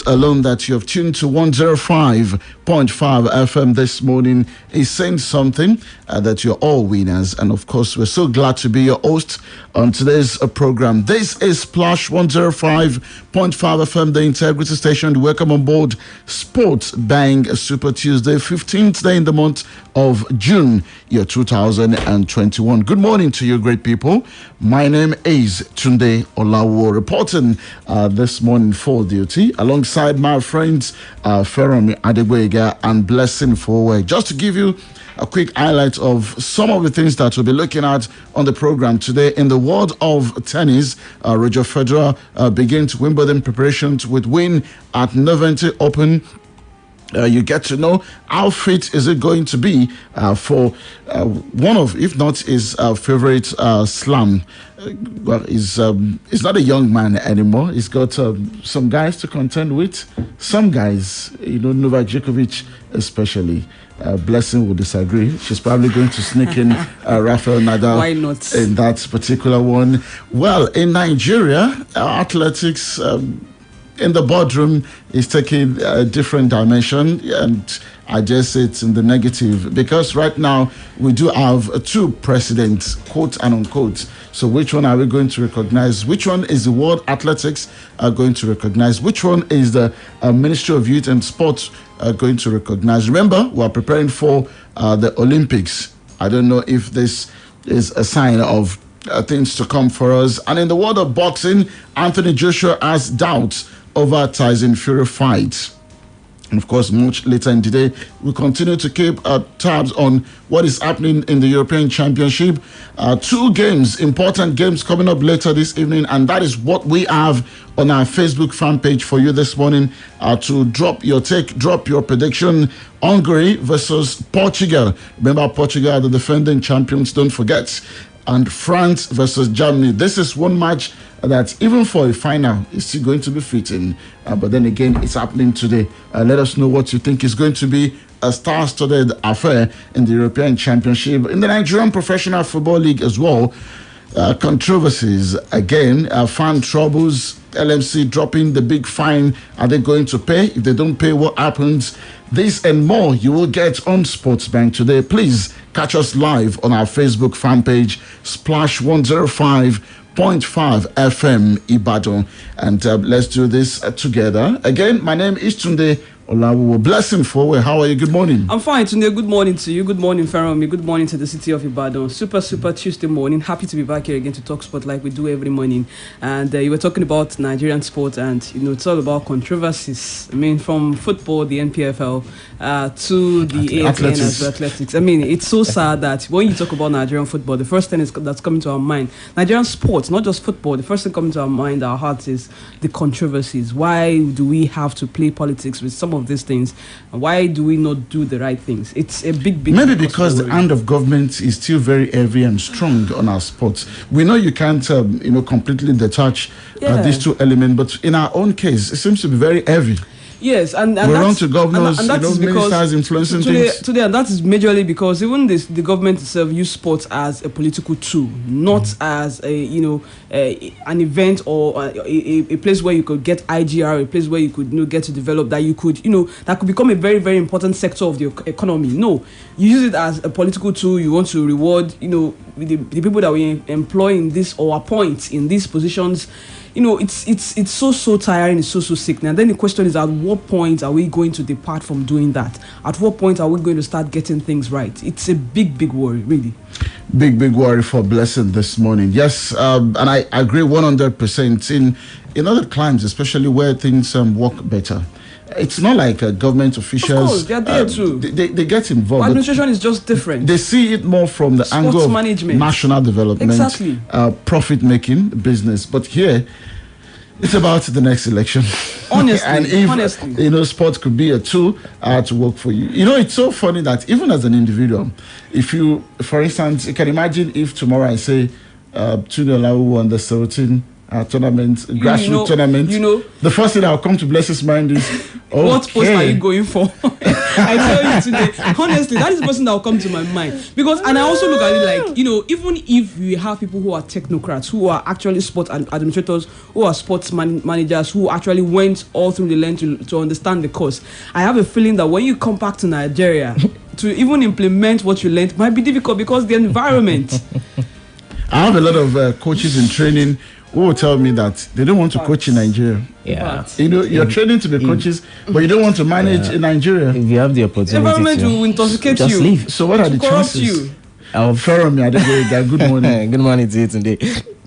alone that you have tuned to 105.5 FM this morning is saying something that you're all winners. And of course, we're so glad to be your host on today's program. This is Splash 105.5 FM, the integrity station. Welcome on board Sports Bang Super Tuesday, 15th day in the month of June, year 2021. Good morning to you, great people. My name is Tunde Olawuwo, reporting this morning for duty alongside my friends Feromi Adegwega and Blessing Forward. Just to give you a quick highlight of some of the things that we'll be looking at on the program today. In the world of tennis, Roger Federer begins Wimbledon preparations with win at Noventa Open. You get to know how fit is it going to be for one of, if not his favorite slam. Well, he's not a young man anymore. He's got some guys to contend with. Some guys, Novak Djokovic especially. Blessing will disagree. She's probably going to sneak in Rafael Nadal. Why not? In that particular one. Well, in Nigeria, athletics in the boardroom is taking a different dimension, and I just say it's in the negative because right now we do have two presidents, quote and unquote. So which one are we going to recognize? Which one is the World Athletics going to recognize? Which one is the Ministry of Youth and Sports going to recognize? Remember, we are preparing for the Olympics. I don't know if this is a sign of things to come for us. And in the world of boxing, Anthony Joshua has doubts over Tyson Fury fight. And of course, much later in the day, we continue to keep tabs on what is happening in the European Championship. Two games, important games coming up later this evening, and that is what we have on our Facebook fan page for you this morning to drop your take, drop your prediction. Hungary versus Portugal. Remember, Portugal are the defending champions, don't forget. And France versus Germany. This is one match that even for a final is still going to be fitting. But then again, it's happening today. Let us know what you think is going to be a star-studded affair in the European Championship. In the Nigerian Professional Football League as well, controversies again, fan troubles, LMC dropping the big fine. Are they going to pay? If they don't pay, what happens? This and more you will get on Sports Bank today. Please catch us live on our Facebook fan page, Splash 105.5 FM Ibadan. And let's do this together. Again, my name is Tunde Olawuwo. Blessing Forward. How are you? Good morning. I'm fine, Tunde. Good morning to you. Good morning, Feromi. Good morning to the city of Ibadan. Super Tuesday morning. Happy to be back here again to talk sport like we do every morning. And you were talking about Nigerian sport, and it's all about controversies. I mean, from football, the NPFL, to the AFN as well, athletics. I mean, it's so sad that when you talk about Nigerian football, the first thing that's coming to our mind, Nigerian sports, not just football, the first thing coming to our mind, our hearts, is the controversies. Why do we have to play politics with some of these things? Why do we not do the right things? It's a big maybe because the hand of government is still very heavy and strong on our sports. We know you can't completely detach these two elements, but in our own case it seems to be very heavy. Yes, and we run to governors, and that is ministers influencing things. Today, and that is majorly because even the government itself use sports as a political tool, not as an event or a place where you could get IGR, a place where you could get to develop, that you could that could become a very, very important sector of the economy. No, you use it as a political tool. You want to reward the people that we employ in this or appoint in these positions. It's so tiring, it's so sick. And then the question is, at what point are we going to depart from doing that? At what point are we going to start getting things right? It's a big worry, really. Big worry for Blessing this morning. Yes, and I agree 100%. In other climes, especially where things work better, it's not like government officials. Of course, they're there too. They get involved. Administration is just different. They see it more from the angle of management, national development, exactly. Profit-making business. But here, it's about the next election. Honestly, and if sports could be a tool to work for you. It's so funny that even as an individual, if you, for instance, you can imagine if tomorrow I say Tunde Olawuwo under 17 tournament, grassroots tournament. The first thing that will come to Blessing's mind is, what post are you going for? I tell you today, honestly, that is the person that will come to my mind. Because, and I also look at it like, even if we have people who are technocrats, who are actually sports administrators, who are sports managers, who actually went all through the lens to understand the course, I have a feeling that when you come back to Nigeria, to even implement what you learned might be difficult because the environment. I have a lot of coaches in training who will tell me that they don't want to coach in Nigeria. Yeah. You're training to be coaches, but you don't want to manage in Nigeria. If you have the opportunity, environment will intoxicate just you. leave. So what are the chances? Good morning. Good morning to you today.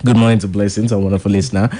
Good morning to Blessings, a wonderful listener.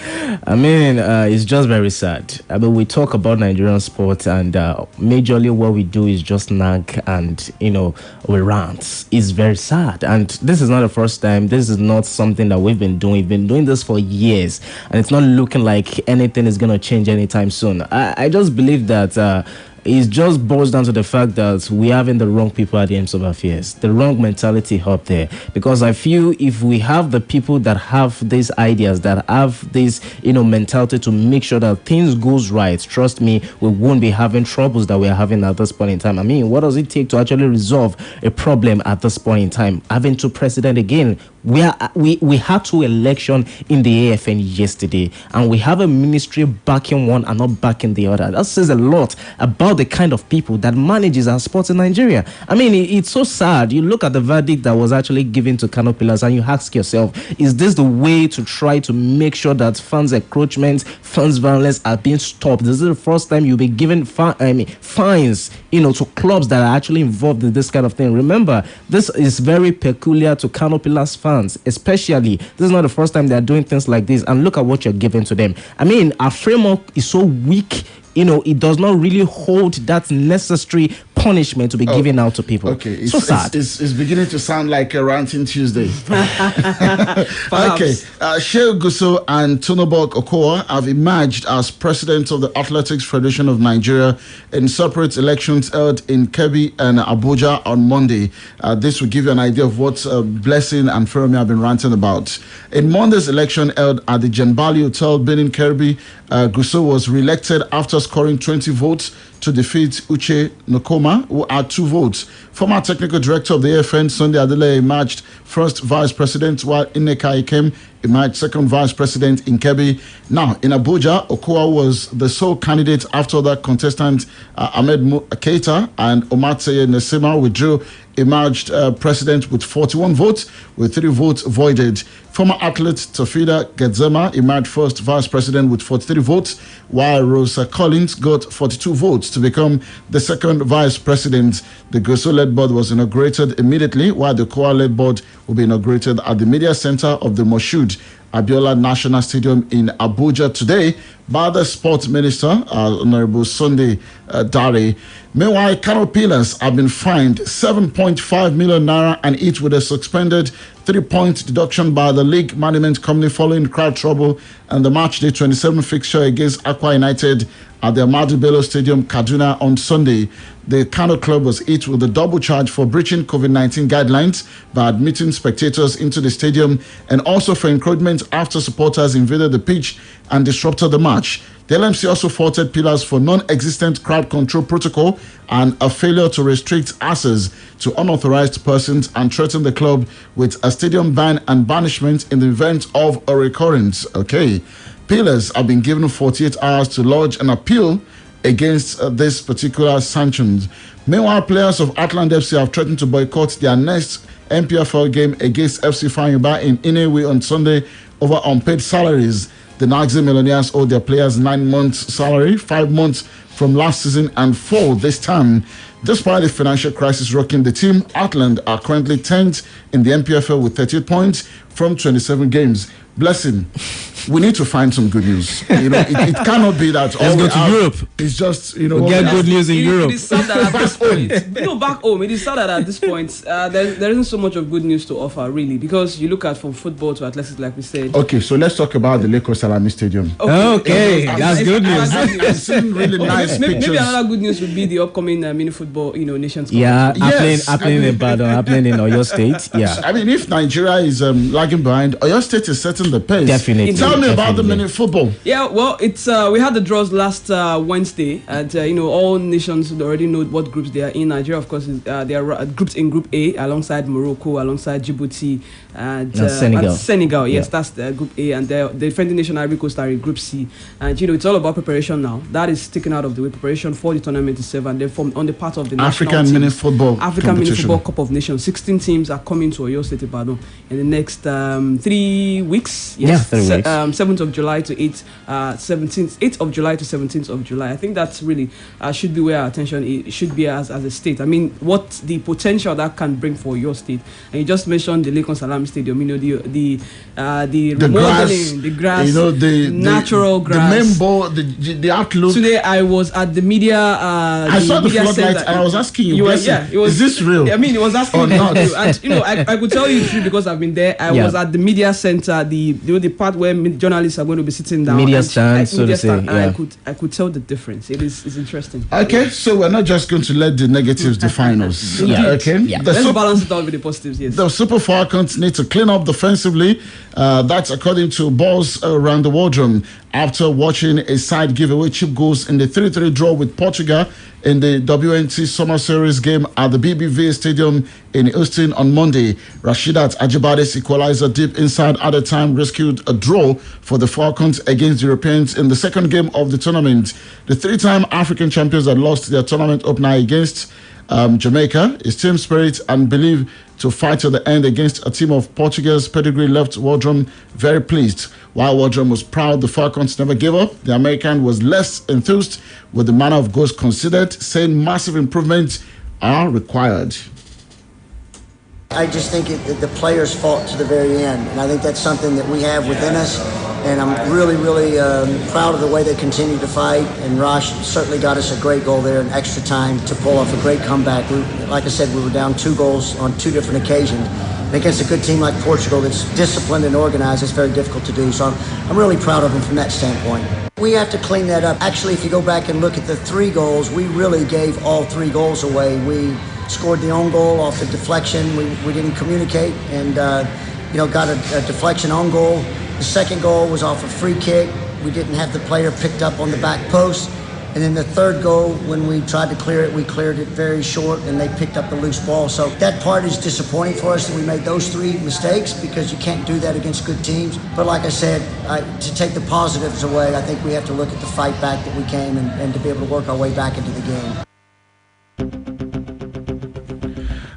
I mean, it's just very sad. I mean, we talk about Nigerian sports, and majorly what we do is just nag and, we rant. It's very sad. And this is not the first time. This is not something that we've been doing. We've been doing this for years, and it's not looking like anything is going to change anytime soon. I just believe that it just boils down to the fact that we having the wrong people at the ends of affairs, the wrong mentality up there. Because I feel if we have the people that have these ideas, that have this, mentality to make sure that things goes right, trust me, we won't be having troubles that we are having at this point in time. I mean, what does it take to actually resolve a problem at this point in time? Having two presidents again. We had two elections in the AFN yesterday, and we have a ministry backing one and not backing the other. That says a lot about the kind of people that manages our sports in Nigeria. I mean, it's so sad. You look at the verdict that was actually given to Kano Pillars, and you ask yourself, is this the way to try to make sure that fans encroachment, fans violence are being stopped? This is the first time you'll be given fines, to clubs that are actually involved in this kind of thing. Remember, this is very peculiar to Kano Pillars fans. Especially, this is not the first time they are doing things like this, and look at what you're giving to them. I mean, our framework is so weak, it does not really hold that necessary punishment to be given out to people. Okay, it's so sad. It's beginning to sound like a ranting Tuesday. Okay, Shehu Guso and Tunde Olawuwo have emerged as presidents of the Athletics Federation of Nigeria in separate elections held in Kebbi and Abuja on Monday. This will give you an idea of what Blessing and Feromi have been ranting about. In Monday's election held at the Jenbali Hotel, Benin, Kebbi, Guso was re-elected after scoring 20 votes to defeat Uche Nkoma, who had 2 votes. Former technical director of the AFN, Sunday Adele, emerged first vice president, while Ineka Ikem emerged second vice president in Kebbi. Now, in Abuja, Okowa was the sole candidate after that contestant Ahmed Keita and Omateye Nesima withdrew, emerged president with 41 votes, with 3 votes voided. Former athlete Tafida Gedzema emerged first vice president with 43 votes, while Rosa Collins got 42 votes to become the second vice president. The Guso-led board was inaugurated immediately, while the Kowa-led board will be inaugurated at the media center of the Moshood Abiola National Stadium in Abuja today by the sports minister, Honorable Sunday Dare. Meanwhile, Kano Pillars have been fined 7.5 million naira and each with a suspended 3-point deduction by the league management company following crowd trouble and the match day 27 fixture against Aqua United at the Ahmadu Bello Stadium, Kaduna on Sunday. The Kano club was hit with a double charge for breaching COVID-19 guidelines by admitting spectators into the stadium and also for encroachment after supporters invaded the pitch and disrupted the match. The LMC also faulted Pillars for non-existent crowd control protocol and a failure to restrict access to unauthorized persons and threatened the club with a stadium ban and banishment in the event of a recurrence. Okay. Pillars have been given 48 hours to lodge an appeal against this particular sanctions. Meanwhile, players of Atlant FC have threatened to boycott their next MPFL game against FC Fanyuba in Inewi on Sunday over unpaid salaries. The Naxi Millionaires owe their players 9 months' salary, 5 months from last season and 4 this time. Despite the financial crisis rocking the team, Atlant are currently 10th in the MPFL with 38 points from 27 games. Blessing, we need to find some good news. It cannot be that let's go to Europe. It's just, we'll get good news in Europe. It is sad that at this point, back home, it is sad that at this point, there isn't so much of good news to offer, really, because you look at from football to athletics, like we said. Okay, so let's talk about the Lagos Salami Stadium. Okay, that's good news. I've seen really nice nice maybe pictures. another good news would be the upcoming mini football, Nations Cup. Yeah, Yes, happening in Ibadan, happening in Oyo State. Yeah, I mean, if Nigeria is lagging behind, Oyo State is setting the pace. Definitely. Tell me about the Definitely. mini football. Yeah, well, it's we had the draws last Wednesday, and all nations already know what groups they are in. Nigeria, of course, they are grouped in Group A alongside Morocco, alongside Djibouti, and Senegal. And Senegal, yes, Yeah. that's Group A, and the defending nation Ivory Coast are in Group C. And it's all about preparation now. That is taken out of the way. Preparation for the tournament itself, and then on the part of the African national mini teams. football African Mini competition. Football Cup of Nations. 16 teams are coming to Oyo State Ibadan in the next 3 weeks. Yeah, 3 weeks. 7th of July to 8th of July to 17th of July. I think that's really should be where our attention should be as a state. I mean, what the potential that can bring for your state. And you just mentioned the Lekon Salami Stadium. The remodeling, the grass, the natural grass. the main ball, the outlook. Today I was at the media. I saw the media floodlights center. and I was asking you, Yeah, it was. is this real? I mean, it was asking or me not? to do. And I could tell you true because I've been there. I was at the media center, the part where journalists are going to be sitting down. Media and stand, so to say. stand, Yeah. and I could tell the difference. It's interesting. Okay, so we're not just going to let the negatives define us. Yeah. Okay. Yeah. The Let's Super, balance it out with the positives. Yes. the Super Falcons need to clean up defensively. That's according to Balls Around the Wardroom. After watching a side give away cheap goals in the 3-3 draw with Portugal in the WNT Summer Series game at the BBVA Stadium in Houston on Monday, Rashidat Ajibade's equalizer deep inside at the time rescued a draw for the Falcons against the Europeans in the second game of the tournament. The three-time African champions had lost their tournament opener against Jamaica. His team spirit and belief to fight to the end against a team of Portugal's pedigree left Wardrum very pleased. While Wardrum was proud the Falcons never gave up, the American was less enthused with the manner of goals considered, saying massive improvements are required. I just think the players fought to the very end, and I think that's something that we have within us, and I'm really, really proud of the way they continue to fight, and Rosh certainly got us a great goal there in extra time to pull off a great comeback. Like I said, we were down 2 goals on 2 different occasions, and against a good team like Portugal that's disciplined and organized, it's very difficult to do, so I'm really proud of them from that standpoint. We have to clean that up. Actually, if you go back and look at the 3 goals, we really gave all 3 goals away. We scored the own goal off the deflection. We didn't communicate and got a deflection on goal. The second goal was off a free kick. We didn't have the player picked up on the back post. And then the third goal, when we tried to clear it, we cleared it very short and they picked up the loose ball. So that part is disappointing for us that we made those 3 mistakes because you can't do that against good teams. But like I said, to take the positives away, I think we have to look at the fight back that we came and to be able to work our way back into the game.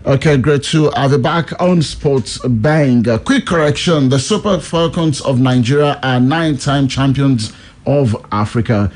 Okay, great to have you back on Sports Bang. A quick correction, the Super Falcons of Nigeria are 9-time champions of Africa.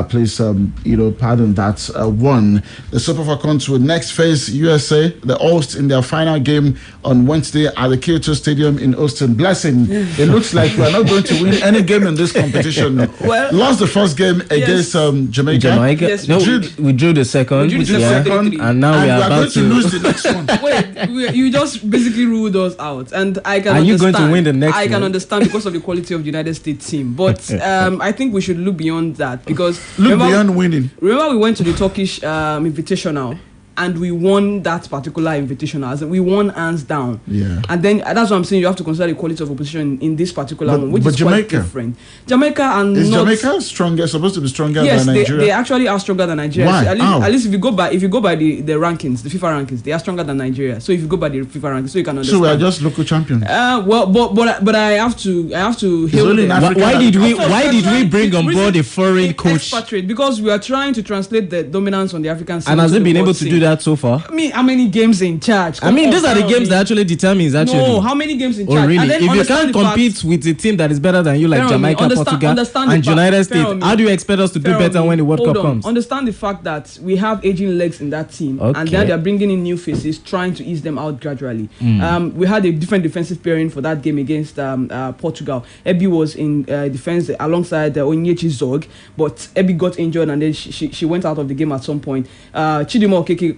Please, pardon that one. The Super Falcons will next face USA, the host, in their final game on Wednesday at the Kyoto Stadium in Austin. Blessing, it looks like we're not going to win any game in this competition. Well, lost the first game against Jamaica. Yes, No, we we drew the second. We drew the yeah. second. And now we are going about to lose the next one. Wait, you just basically ruled us out, and I can. Are you understand. going to win the next I can one? understand because of the quality of the United States team, but I think we should look beyond that because Look beyond winning. Remember, we went to the Turkish Invitational and we won that particular Invitational. As in, we won hands down. Yeah. And then that's what I'm saying. You have to consider the quality of opposition in this particular one, which is quite Jamaica. different. Jamaica and Is not, Jamaica stronger? Supposed to be stronger yes, than Nigeria? they actually are stronger than Nigeria. Why? So How? at least if you go by the rankings, the FIFA rankings, they are stronger than Nigeria. So if you go by the FIFA rankings, so you can understand. So we are just local champions. Well, but I have to hail only them. in Africa. Why did we Of course, why we're did we trying- bring on board a foreign coach? Expatriate, because we are trying to translate the dominance on the African scene. And has to it the been able world to scene. do that so far? I mean, how many games in charge? I mean, Come these on, are the tell games me. that actually determines actually. No, how many games in charge? Oh really? And then If you understand can't the fact- compete with a team that is better than you, like Fair on me. Jamaica, Portugal, Understand the and fact- United fair States, on me. how do you expect us to do Fair on better me. when the World Hold Cup on. comes? Understand the fact that we have aging legs in that team, and Okay. then they are bringing in new faces, trying to ease them out gradually. We had a different defensive pairing for that game against Portugal. Ebi was in defense alongside Onyechi Zog, but Ebi got injured and then she went out of the game at some point. Chidima Okeke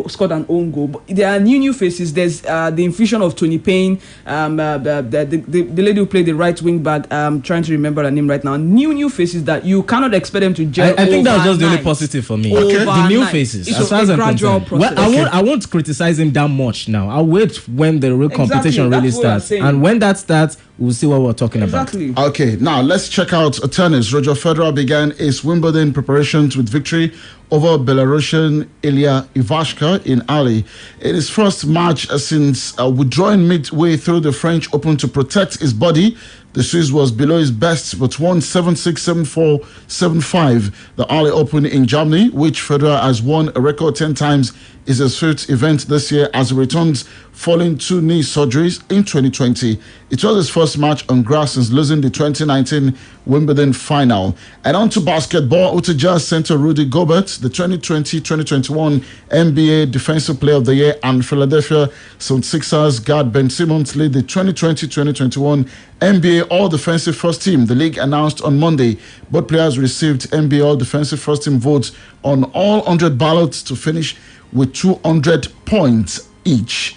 scored an own goal. But there are new faces. There's the infusion of Tony Payne, the lady who played the right wing back. I'm trying to remember her name right now. New faces that you cannot expect them to gel. I think that was just the only positive for me. Okay. The new faces. It's a gradual process. Well, I won't criticize him that much now. I'll wait when the real competition really starts. And when that starts, we'll see what we're talking about. Okay, now let's check out tennis. Roger Federer began his Wimbledon preparations with victory over Belarusian Ilya Ivashka in Ali. In his first match since withdrawing midway through the French Open to protect his body, the Swiss was below his best but won 7-6, 7-4, 7-5. The Ali Open in Germany, which Federer has won a record 10 times, is his fifth event this year as he returns following 2 knee surgeries in 2020. It was his first match on grass since losing the 2019 Wimbledon final. And on to basketball, Utah Jazz center Rudy Gobert, the 2020-2021 NBA Defensive Player of the Year, and Philadelphia 76ers guard Ben Simmons lead the 2020-2021 NBA All-Defensive First Team. The league announced on Monday both players received NBA All-Defensive First Team votes on all 100 ballots to finish with 200 points each.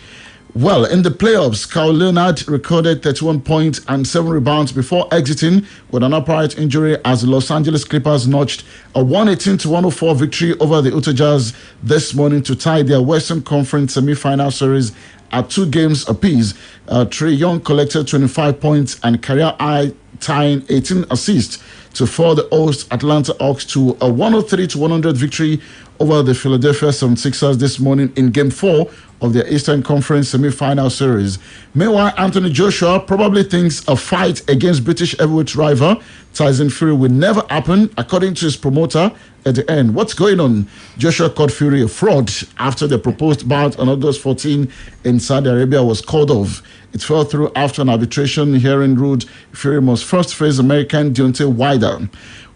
Well, in the playoffs, Kawhi Leonard recorded 31 points and 7 rebounds before exiting with an upright injury as the Los Angeles Clippers notched a 118-104 victory over the Utah Jazz this morning to tie their Western Conference semi-final series at 2 games apiece. Trae Young collected 25 points and career-high tying 18 assists to fall the host Atlanta Hawks to a 103-100 victory over the Philadelphia 76ers this morning in Game 4 of their Eastern Conference semi-final series. Meanwhile, Anthony Joshua probably thinks a fight against British heavyweight rival Tyson Fury will never happen, according to his promoter at the end. What's going on? Joshua called Fury a fraud after the proposed bout on August 14 in Saudi Arabia was called off. It fell through after an arbitration hearing ruled Fury must first face American Deontay Wilder.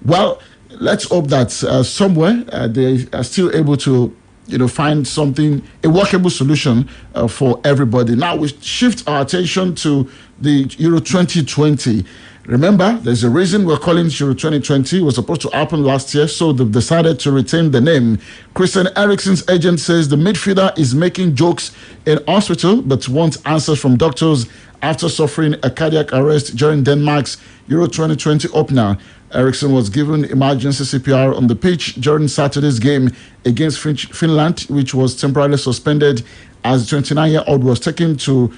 Well, let's hope that somewhere they are still able to find something, a workable solution for everybody. Now we shift our attention to the Euro 2020. Remember, there's a reason we're calling it Euro 2020. It was supposed to happen last year, so they've decided to retain the name. Christian Eriksen's agent says the midfielder is making jokes in hospital, but wants answers from doctors after suffering a cardiac arrest during Denmark's Euro 2020 opener. Eriksen was given emergency CPR on the pitch during Saturday's game against Finland, which was temporarily suspended as the 29-year-old was taken to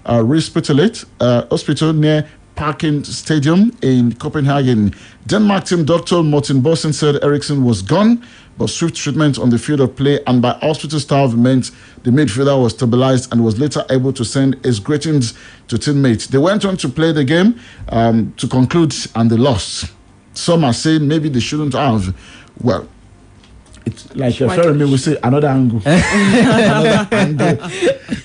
hospital near Parken Stadium in Copenhagen. Denmark team doctor Morten Bossen said Eriksen was gone, but swift treatment on the field of play and by hospital staff meant the midfielder was stabilized and was later able to send his greetings to teammates. They went on to play the game to conclude, and they lost. Some are saying maybe they shouldn't have. Well, it's like Fermi will say another angle. Another angle.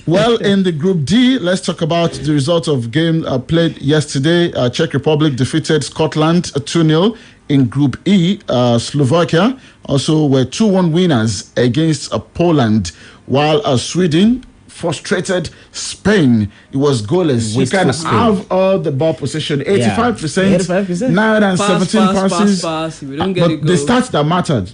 Well, in the Group D, let's talk about the result of game played yesterday. Czech Republic defeated Scotland 2-0. In Group E, Slovakia also were 2-1 winners against Poland, while Sweden frustrated Spain. It was goalless. You can have all the ball possession, 85%, 917 passes. Pass. If we don't get but the stats that mattered,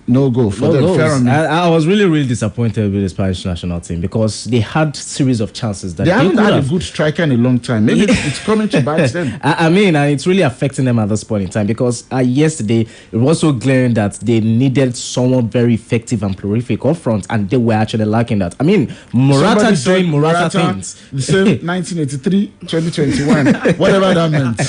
no goal for them. I was really disappointed with the Spanish national team because they had series of chances that they haven't had a good striker in a long time. Maybe it's coming to bite them. I mean, and it's really affecting them at this point in time because yesterday it was so glaring that they needed someone very effective and prolific up front, and they were actually lacking that. I mean, Morata doing Morata things. The same 1983, 2021, whatever that meant.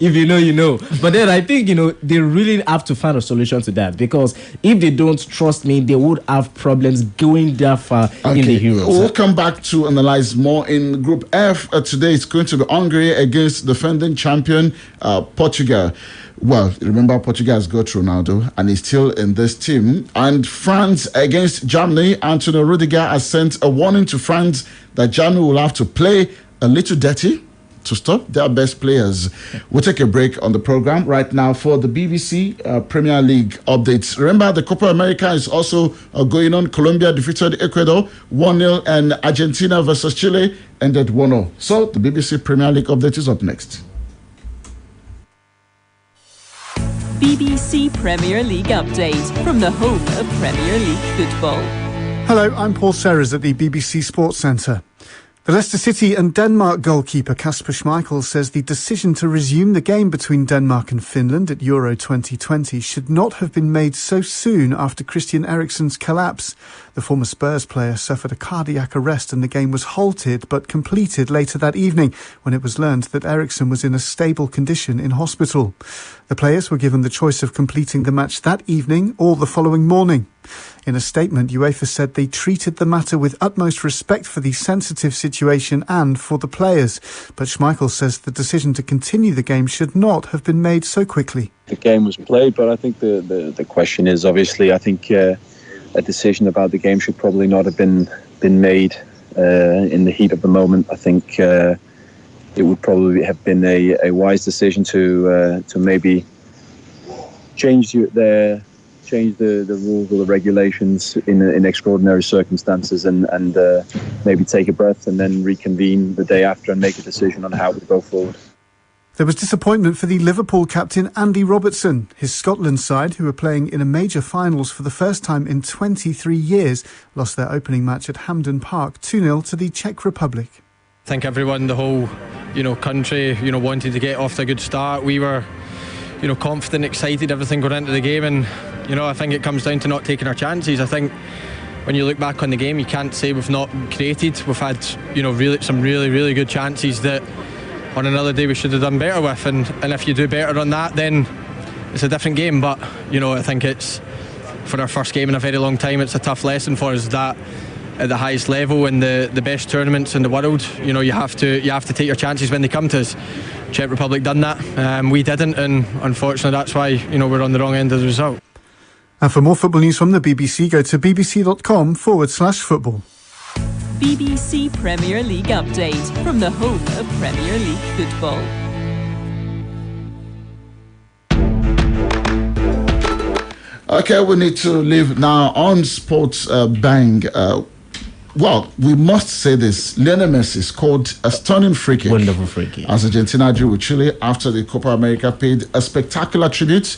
If you know, you know. But then I think, they really have to find a solution to that because if they don't, trust me, they would have problems going that far in the Euros. We'll come back to analyze more in Group F. Today it's going to be Hungary against defending champion Portugal. Well, remember Portugal has got Ronaldo and he's still in this team. And France against Germany. Antonio Rudiger has sent a warning to France that Germany will have to play a little dirty to stop their best players. We'll take a break on the program right now for the BBC Premier League updates. Remember, the Copa America is also going on. Colombia defeated Ecuador 1-0 and Argentina versus Chile ended 1-0. So the BBC Premier League update is up next. BBC BBC Premier League update from the home of Premier League football. Hello, I'm Paul Serres at the BBC Sports Centre. The Leicester City and Denmark goalkeeper Kasper Schmeichel says the decision to resume the game between Denmark and Finland at Euro 2020 should not have been made so soon after Christian Eriksen's collapse. The former Spurs player suffered a cardiac arrest and the game was halted but completed later that evening when it was learned that Eriksen was in a stable condition in hospital. The players were given the choice of completing the match that evening or the following morning. In a statement, UEFA said they treated the matter with utmost respect for the sensitive situation and for the players. But Schmeichel says the decision to continue the game should not have been made so quickly. The game was played, but I think the question is, obviously, I think a decision about the game should probably not have been made in the heat of the moment. I think it would probably have been a wise decision to maybe change the rules or the regulations in extraordinary circumstances and maybe take a breath and then reconvene the day after and make a decision on how to go forward. There was disappointment for the Liverpool captain Andy Robertson. His Scotland side, who were playing in a major finals for the first time in 23 years, lost their opening match at Hampden Park 2-0 to the Czech Republic. I think everyone, the whole country, wanted to get off to a good start. We were confident, excited, everything going into the game, and I think it comes down to not taking our chances. I think when you look back on the game, you can't say we've not created. We've had some really good chances that on another day we should have done better with, and if you do better on that, then it's a different game. But I think it's, for our first game in a very long time, it's a tough lesson for us that at the highest level in the best tournaments in the world, you have to take your chances when they come to us. Czech Republic done that, we didn't, and unfortunately that's why we're on the wrong end of the result. And for more football news from the BBC, go to bbc.com/football. BBC Premier League update from the home of Premier League football. Okay, we need to leave now on Sports Bang. Well, we must say this. Lionel Messi scored a stunning free kick. Wonderful free kick. As Argentina drew with Chile after the Copa America paid a spectacular tribute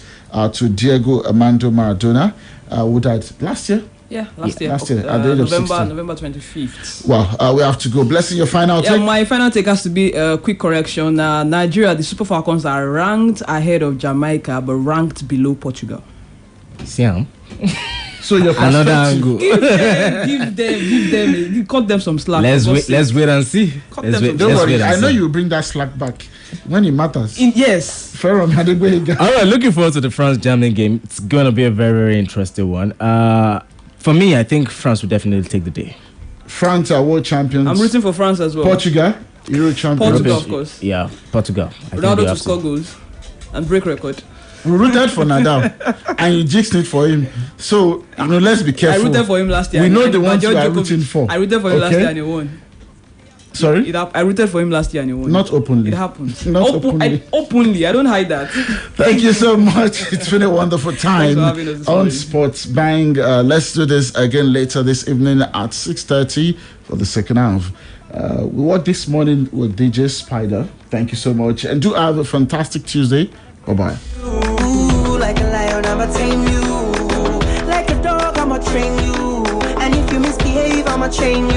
to Diego Armando Maradona, who died last year. Yeah, last year. Last year, at the age of 16. November 25th. Well, we have to go. Blessing, your final take? My final take has to be a quick correction. Nigeria, the Super Falcons are ranked ahead of Jamaica, but ranked below Portugal. Siam. So your Another angle. Give them, cut them some slack. Let's wait and see. Don't worry, I know you will bring that slack back when it matters. Yes. All right, looking forward to the France-Germany game. It's going to be a very, very interesting one. For me, I think France will definitely take the day. France are world champions. I'm rooting for France as well. Portugal, Euro champions. Portugal, of course. Yeah, Portugal. Ronaldo to score goals and break record. We rooted for Nadal and you jinxed it for him. So, let's be careful. I rooted for him last year. We know the ones you are rooting for. I rooted for him last year and he won. Sorry? I rooted for him last year and he won. Not openly. It happens. Openly. Openly. I don't hide that. Thank you so much. It's been a wonderful time on Sports Bang. Let's do this again later this evening at 6:30 for the second half. We worked this morning with DJ Spider. Thank you so much. And do have a fantastic Tuesday. Bye-bye. Like a lion, I'ma tame you. Like a dog, I'ma train you. And if you misbehave, I'ma chain you.